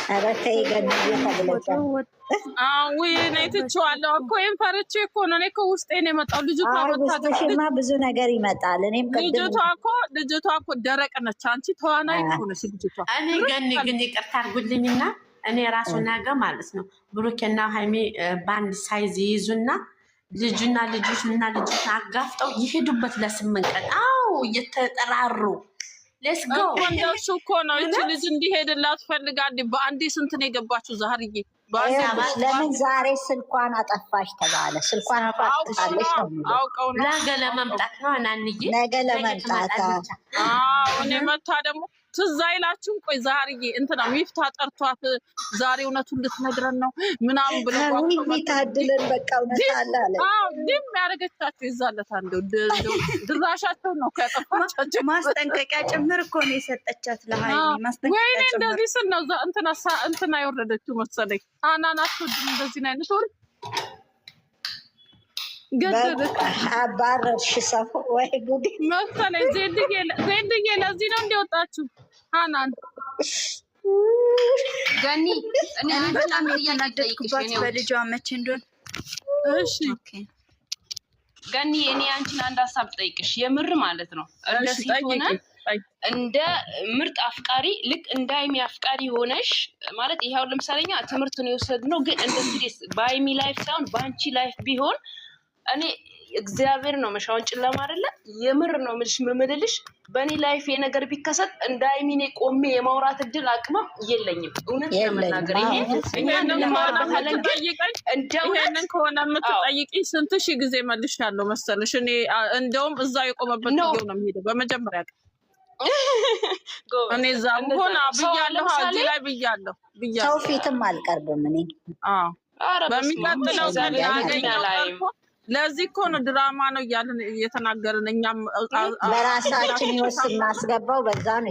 ኧረ ተይ ገንዬ ተብለሻል። ውይ እኔ ትቼዋለሁ እኮ ይሄን ፈርቼ እኮ ነው። እኔ እኮ ውስጤ ነው የመጣው። ልጅቷ ውስጥሽማ ብዙ ነገር ይመጣል። እኔም ልጅቷ እኮ ደረቅ ነች። አንቺ ተዋናይ እኮ ነሽ ልጅቷ። እኔ ግን ይቅርታ አድርጉልኝና እኔ ራሱ ነገ ማለት ነው ብሩኬና ሃይሚ በአንድ ሳይዝ ይይዙና ልጁና ልጆችና ልጆች አጋፍጠው ይሄዱበት ለ8 ቀን። አዎ እየተጠራሩ ሌትስ ጎ እንደሱ እኮ ነው። እቺ ልጅ እንዲሄድላት ፈልጋለች። በአንዴ ስንት ነው የገባችው ዛሬዬ? ለምን ዛሬ ስልኳን አጠፋሽ ተባለ? ስልኳን አጥፍታለች ነው አውቀው ነው። ነገ ለመምጣት ነው እናንዬ፣ ነገ ለመምጣት። እኔ መታ ደግሞ ትዝ አይላችሁም? ቆይ ዛሬዬ እንትና ሚፍታ ጠርቷት ዛሬ እውነቱን ልትነግረን ነው ምናምን ብለዋቸው ታድለን በቃ እውነት አለ አለ። ግን ያደረገቻቸው ይዛለታ እንደው ድራሻቸው ነው ከያጠፋቻቸው። ማስጠንቀቂያ ጭምር እኮ ነው የሰጠቻት ለሃይሚ ማስጠንቀቂያ ወይኔ ጭምር። እንደዚህ ስል ነው እንትና የወረደችው መሰለኝ። አናናት ወድም እንደዚህ አይነት ወር ገደረች አባረርሽ ሰው ወይ ጉድ መሰለኝ። ዜድዬ ለዚህ ነው እንዲወጣችሁ ሃናን ገኒ እኔ በጣም እያናደድኩባት በልጇ መቼ እንደሆነ። እሺ ገኒ እኔ አንቺን አንድ ሀሳብ ጠይቅሽ የምር ማለት ነው። እንደዚህ ሆነ እንደ ምርጥ አፍቃሪ ልክ እንደ ሃይሚ አፍቃሪ ሆነሽ ማለት ይሄው ለምሳሌኛ ትምህርት ነው የወሰድነው፣ ግን እንደ ሲሪየስ በሃይሚ ላይፍ ሳይሆን በአንቺ ላይፍ ቢሆን እኔ እግዚአብሔር ነው መሻውን ጨለማ አይደለ የምር ነው ምምልልሽ። በእኔ ላይፍ የነገር ቢከሰት እንደ ሃይሚ እኔ ቆሜ የማውራት እድል አቅምም የለኝም። እውነት ለመናገር ይሄንን ከሆነ የምትጠይቂኝ ስንት ሺህ ጊዜ መልሻለሁ መሰለሽ። እኔ እንደውም እዛ የቆመበት ጊዜው ነው የሚሄደው በመጀመሪያ ቀን እኔ እዛ ሆና ብያለሁ። እዚህ ላይ ብያለሁ ሰው ፊትም አልቀርብም እኔ። በሚቀጥለው ቀን ያገኘው ለዚህ እኮ ነው ድራማ ነው እያልን እየተናገርን እኛም በራሳችን ይወስ እናስገባው። በዛ ነው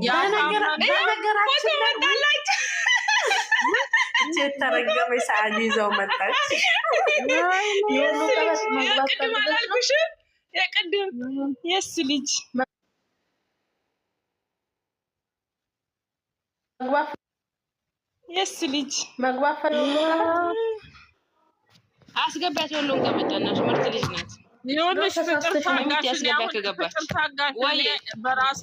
የተረገመ ሰዓት ይዘው መጣች። የቅድም የስ ልጅ መግባት አስገባት። ሁሉም ከመጣናሽ ምርጥ ልጅ ናት። ይኸውልሽ ፍቅር ታጋሽ ወይ በራሴ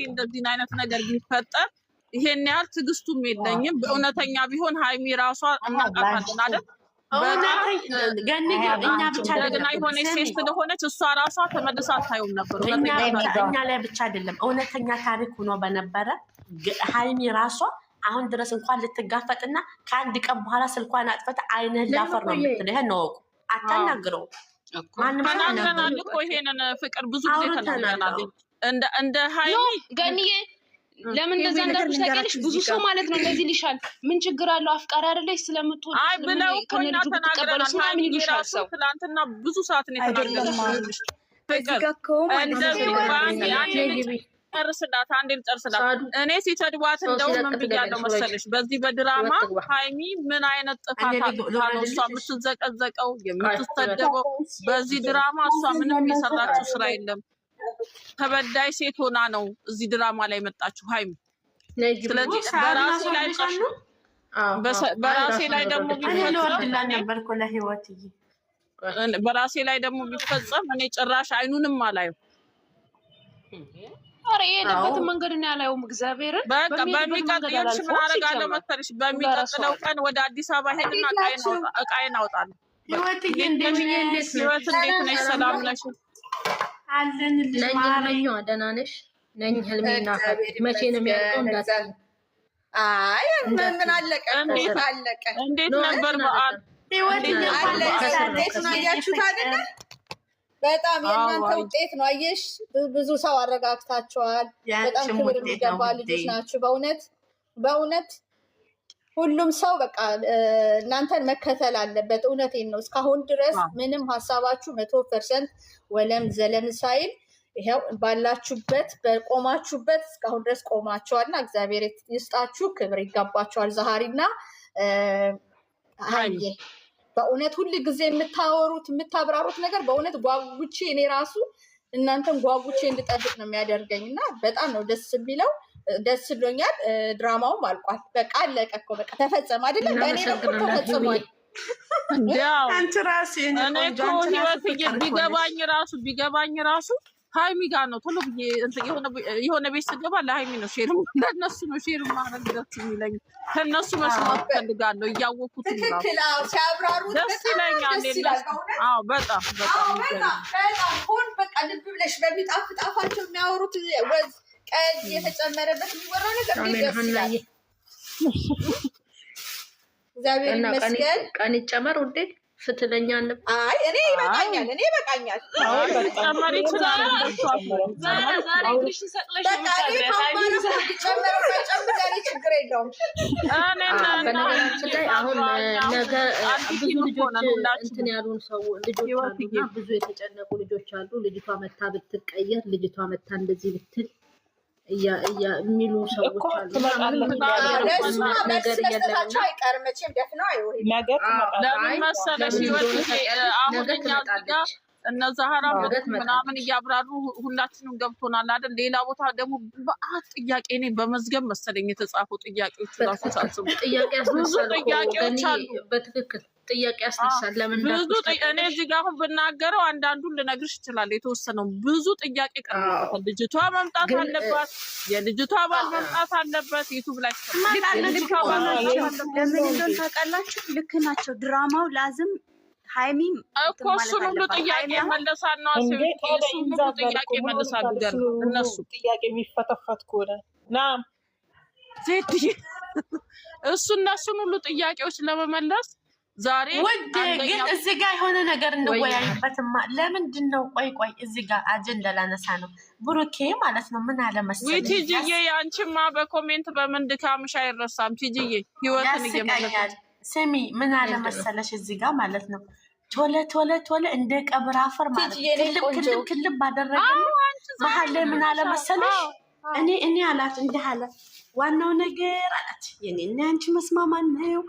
እንደዚህ አይነት ነገር ቢፈጠር ይሄን ያህል ትዕግስቱም የለኝም። በእውነተኛ ቢሆን ሃይሚ ራሷ እናቃታለን አይደል? እኛ ብቻ ደግና የሆነ ሴት ስለሆነች እሷ ራሷ ተመልሳ አታየውም ነበር። እኛ ላይ ብቻ አይደለም እውነተኛ ታሪክ ሆኖ በነበረ ሃይሚ ራሷ አሁን ድረስ እንኳን ልትጋፈጥና ከአንድ ቀን በኋላ ስልኳን አጥፈት አይንህን ላፈር ነው የምትለው። ይሄን ነው እኮ አታናግረው። ማንም ተናግረናል እኮ ይሄንን ፍቅር ብዙ ጊዜ ተናግረናል። እንደ ሃይሚ ገኒዬ ለምን እንደዛ እንዳልኩሽ ታውቂያለሽ? ብዙ ሰው ማለት ነው እንደዚህ ልሻል። ምን ችግር አለው? አፍቃሪ አይደለሽ ስለምትወዱ አይ ብለው እኮ እኛ ተናግረናል። ሃይሚ ራሱ ትናንትና ብዙ ሰዓት ነው የተናገረው። ፍቅር እንደዚህ ጨርስላት አንዴ ልጨርስላት። እኔ ሲሰድቧት እንደውም ምን ብያለሁ መሰለሽ? በዚህ በድራማ ሃይሚ ምን አይነት ጥፋት አጥታ ነው እሷ የምትዘቀዘቀው የምትሰደበው? በዚህ ድራማ እሷ ምንም የሰራችው ስራ የለም። ተበዳይ ሴት ሆና ነው እዚህ ድራማ ላይ መጣችው ሃይሚ። ስለዚህ በራሴ ላይ ደግሞ ቢፈጸም እኔ ጭራሽ አይኑንም አላየው። አረ የሄደበትን መንገድ ነው ያላየውም። እግዚአብሔርን በቃ በሚቀጥለው ምን አደርጋለሁ መሰለሽ? በሚቀጥለው ቀን ወደ አዲስ አበባ ሄድና እቃዬን አውጣለሁ። ህይወት እንዴት ነሽ? ሰላም ነሽ? አለንልሽ ማረኝ። ደህና ነሽ? ነኝ ህልሜና መቼ ነው የሚያልቀው? እንዳትዪ። አይ ምን አለቀ? አለቀ። እንዴት ነበር በዓል? ህይወት እንዴት ነው ያያችሁት አይደል? በጣም የእናንተ ውጤት ነው። አየሽ ብዙ ሰው አረጋግታችኋል። በጣም ክብር የሚገባ ልጆች ናችሁ። በእውነት ሁሉም ሰው በቃ እናንተን መከተል አለበት። እውነቴን ነው። እስካሁን ድረስ ምንም ሀሳባችሁ 100% ወለም ዘለም ሳይል ይኸው ባላችሁበት በቆማችሁበት እስካሁን ድረስ ቆማችኋልና እግዚአብሔር ይስጣችሁ፣ ክብር ይገባችኋል። ዛሃሪና ሃይሚ በእውነት ሁሉ ጊዜ የምታወሩት የምታብራሩት ነገር በእውነት ጓጉቼ እኔ ራሱ እናንተን ጓጉቼ እንድጠብቅ ነው የሚያደርገኝ እና በጣም ነው ደስ የሚለው። ደስ ብሎኛል። ድራማውም አልቋል። በቃ አለቀ እኮ በቃ ተፈጸመ አይደለም? በእኔ በኩል ተፈጽሟል። አንቺ ራሴ እኔ እኮ ህይወት ቢገባኝ ራሱ ሀይሚ ጋር ነው ቶሎ ብዬ የሆነ ቤት ስገባ ለሀይሚ ነው ለእነሱ ነው ሼር ማድረግ ደስ የሚለኝ። ከእነሱ መስማት ፈልጋለሁ እያወኩት ትክክል። ሲያብራሩት ደስ ይለኛል። በጣም ሁን በቃ ልብ ብለሽ በሚጣፍጣፋቸው የሚያወሩት ወዝ ቀዝ የተጨመረበት የሚወራው ነገር ደስ ይላል። እግዚአብሔር ይመስገን። ቀን ይጨመር ውዴ ፍትለኛ አለ። አይ እኔ ይበቃኛል። ጨመር ይችላል። ችግር የለውም። በነገራችን ላይ አሁን ነገ ብዙ ልጆች እንትን ያሉን ልጆች አሉና ብዙ የተጨነቁ ልጆች አሉ። ልጅቷ መታ ብትቀየር፣ ልጅቷ መታ እንደዚህ ብትል የሚሉ ሰዎች አሉ። ነገር የለም አይቀርም መቼም ደፍነው ለምን መሰለሽ አሁን እኛ ጋር እነዛ ሀራም ምናምን እያብራሩ ሁላችንም ገብቶናል አይደል? ሌላ ቦታ ደግሞ በአት ጥያቄ እኔ በመዝገብ መሰለኝ የተጻፉ ጥያቄዎች ራሱ ሳስቡ ብዙ ጥያቄዎች አሉ። በትክክል ጥያቄ ያስነሳል። ለምን እኔ እዚህ ጋር አሁን ብናገረው አንዳንዱን ልነግርሽ ይችላል። የተወሰነው ብዙ ጥያቄ ቀርቦበታል። ልጅቷ መምጣት አለባት፣ የልጅቷ ባል መምጣት አለበት። ዩቱብ ላይ ለምን እንደሆነ ታውቃላችሁ? ልክ ናቸው። ድራማው ላዝም ሀይሚም እኮ እሱን ሁሉ ጥያቄ መለሳል ነው። እሱን ሁሉ ጥያቄ መለሳሉ። እነሱ ጥያቄ የሚፈተፈት ከሆነ ናም ሴት እነሱን ሁሉ ጥያቄዎች ለመመለስ ዛሬ ግን እዚህ ጋር የሆነ ነገር እንወያይበትማ። ለምንድን ነው ቆይ እዚህ ጋር አጀንዳ ላነሳ ነው። ብሩኬ ማለት ነው ምን አለ መሰለኝ ቲጂዬ፣ አንቺማ በኮሜንት በምን ድካምሽ አይረሳም። ቲጂዬ ህይወትን እየመለሰች ስሚ ምን አለ መሰለሽ እዚህ ጋር ማለት ነው ቶለ እንደ ቀብር አፈር ማለት ክልብ አደረገን። መሀል ላይ ምን አለ መሰለሽ እኔ አላት እንዲህ አለ ዋናው ነገር አላት የኔ እና አንቺ መስማማት ነው።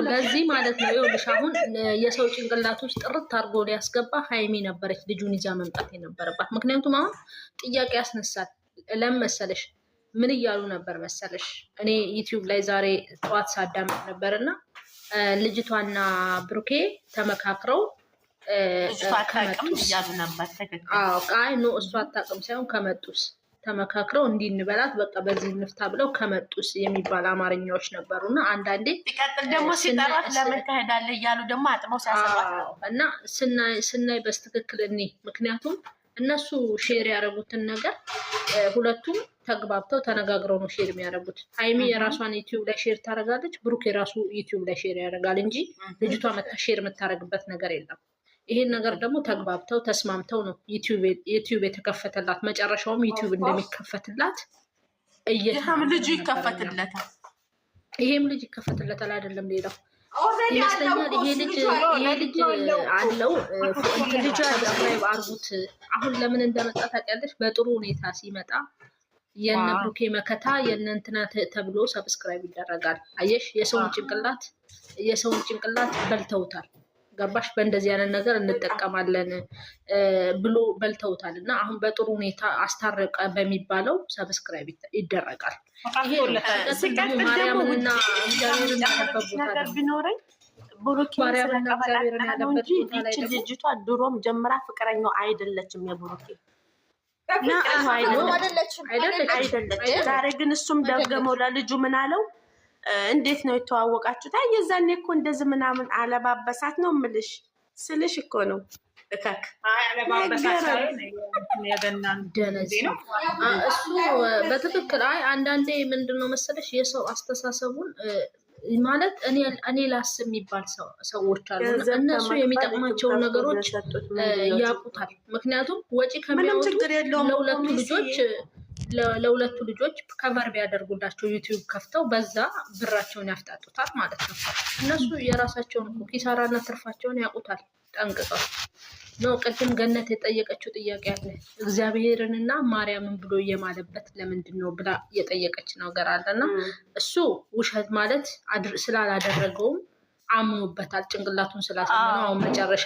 ለዚህ ማለት ነው ይኸውልሽ፣ አሁን የሰው ጭንቅላት ውስጥ ጥርት አድርጎ ሊያስገባ ሀይሚ ነበረች ልጁን ይዛ መምጣት የነበረባት። ምክንያቱም አሁን ጥያቄ ያስነሳል። ለምን መሰለሽ ምን እያሉ ነበር መሰለሽ? እኔ ዩቲዩብ ላይ ዛሬ ጠዋት ሳዳምጥ ነበር እና ልጅቷና ብሩኬ ተመካክረው እያሉ ነበር። አይ ኖ እሱ አታውቅም ሳይሆን ከመጡስ ተመካክረው እንዲህ እንበላት በቃ በዚህ እንፍታ ብለው ከመጡስ የሚባል አማርኛዎች ነበሩ እና አንዳንዴ ሲቀጥል ደግሞ ሲጠራት ለምን ትሄዳለህ እያሉ ደግሞ አጥመው ሲያሰባት እና ስናይ በስትክክል እኔ ምክንያቱም እነሱ ሼር ያደረጉትን ነገር ሁለቱም ተግባብተው ተነጋግረው ነው ሼር የሚያደርጉት። ሀይሚ የራሷን ዩቲዩብ ላይ ሼር ታደርጋለች፣ ብሩክ የራሱ ዩቲዩብ ላይ ሼር ያደርጋል እንጂ ልጅቷ መታ ሼር የምታደርግበት ነገር የለም። ይሄን ነገር ደግሞ ተግባብተው ተስማምተው ነው ዩቲዩብ የተከፈተላት። መጨረሻውም ዩቲዩብ እንደሚከፈትላት ልጁ ይከፈትለታል። ይሄም ልጅ ይከፈትለታል አይደለም ሌላው ይመስለኛል። ይሄ ልጅ አለው ልጁ ሰብስክራይብ አርጉት። አሁን ለምን እንደመጣ ታውቂያለሽ? በጥሩ ሁኔታ ሲመጣ የነ ብሩኬ መከታ የነ እንትና ተብሎ ሰብስክራይብ ይደረጋል። አየሽ፣ የሰውን ጭንቅላት በልተውታል። ገባሽ? በእንደዚህ አይነት ነገር እንጠቀማለን ብሎ በልተውታል። እና አሁን በጥሩ ሁኔታ አስታረቀ በሚባለው ሰብስክራይብ ይደረጋል። ማርያምንና እግዚአብሔርን ያከበቡታል ቢኖረኝ ማርያምና እግዚአብሔርን ያለበት ልጅቷ ድሮም ጀምራ ፍቅረኛው አይደለችም የብሩኬ አይደለችም። ዛሬ ግን እሱም ደገመው ለልጁ ምን አለው? እንዴት ነው የተዋወቃችሁት? አይ የዛኔ እኮ እንደዚህ ምናምን አለባበሳት ነው ምልሽ ስልሽ እኮ ነው እከክ እሱ በትክክል አንዳንዴ ምንድን ነው መሰለሽ የሰው አስተሳሰቡን ማለት እኔ ላስ የሚባል ሰዎች አሉ። እነሱ የሚጠቅማቸውን ነገሮች ያውቁታል። ምክንያቱም ወጪ ከሚያወጡ ለሁለቱ ልጆች ከቨር ቢያደርጉላቸው ዩቲዩብ ከፍተው በዛ ብራቸውን ያፍጣጡታል ማለት ነው። እነሱ የራሳቸውን ኪሳራና ትርፋቸውን ያውቁታል ጠንቅቀው ነው። ቅድም ገነት የጠየቀችው ጥያቄ አለ። እግዚአብሔርንና ማርያምን ብሎ እየማለበት ለምንድን ነው ብላ የጠየቀች ነገር አለና እሱ ውሸት ማለት ስላላደረገውም አምኖበታል። ጭንቅላቱን ስላሳመነው አሁን መጨረሻ